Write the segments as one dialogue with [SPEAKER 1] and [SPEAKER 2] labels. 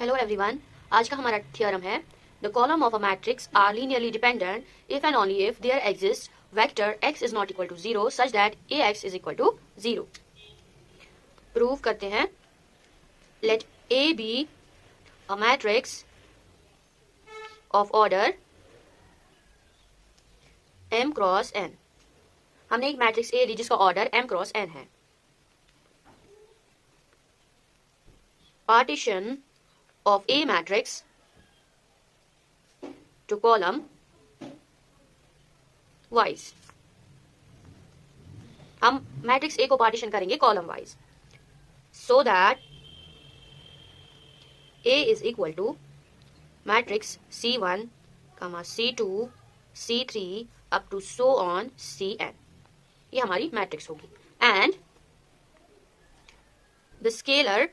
[SPEAKER 1] Hello everyone. आज का हमारा थ्योरम है the column of a matrix are linearly dependent if and only if there exist vector x is not equal to 0 such that ax is equal to 0। Prove करते हैं। Let a be a matrix of order m cross n। हमने एक matrix A ली जिसका order m cross n है। Partition of A matrix to column wise। हम matrix A को partition करेंगे column wise so that A is equal to matrix C1, C2, C3 up to so on Cn। ये हमारी matrix होगी and the scalar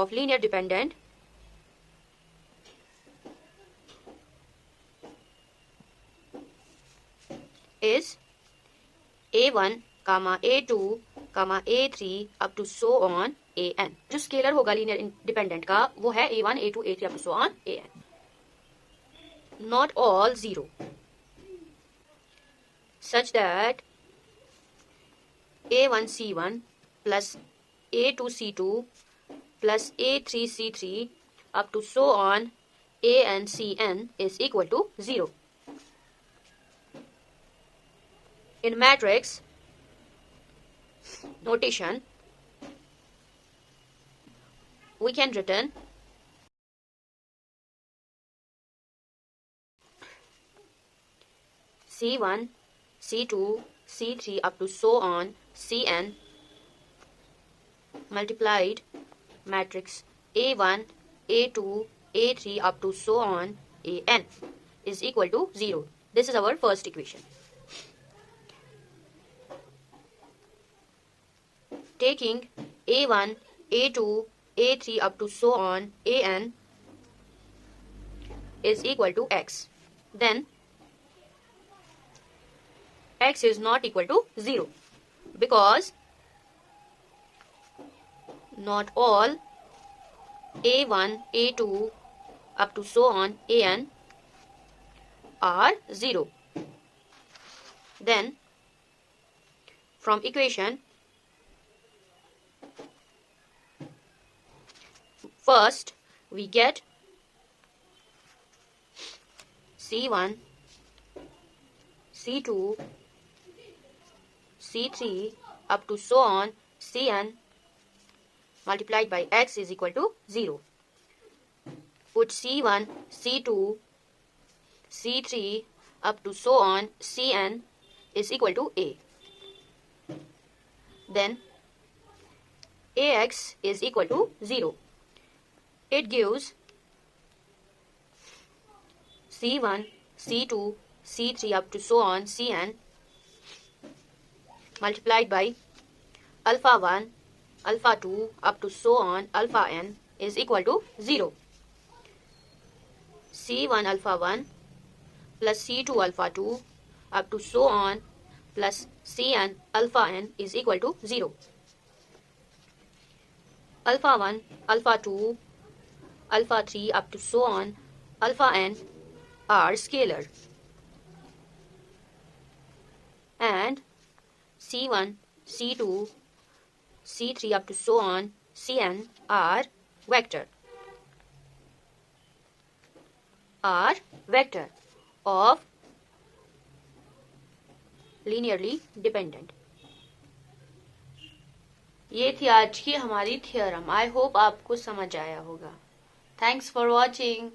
[SPEAKER 1] of linear dependent is a1, a2, a3 up to so on an। जो scalar होगा linear independent का वो है a1, a2, a3 up to so on an। Not all 0 such that a1 c1 plus a2 c2 plus a3 c3 up to so on an cn is equal to 0। In matrix notation we can written c1, c2, c3 up to so on cn multiplied matrix a1, a2, a3 up to so on an is equal to 0। This is our first equation. Taking a1, a2, a3 up to so on an is equal to x. Then x is not equal to 0 because not all a1, a2 up to so on an are 0. Then from equation first we get c1, c2, c3 up to so on cn multiplied by x is equal to 0. Put c1, c2, c3 up to so on cn is equal to a. Then ax is equal to 0. It gives c1, c2, c3 up to so on cn multiplied by alpha 1, alpha 2 up to so on alpha n is equal to 0. c1 alpha 1 plus c2 alpha 2 up to so on plus cn alpha n is equal to 0. Alpha 1, alpha 2, alpha 3 up to so on alpha n are scalar and c1, c2, c3 up to so on cn are vector of linearly dependent। ये थी आज की हमारी theorem. I hope आपको समझ आया होगा। Thanks for watching.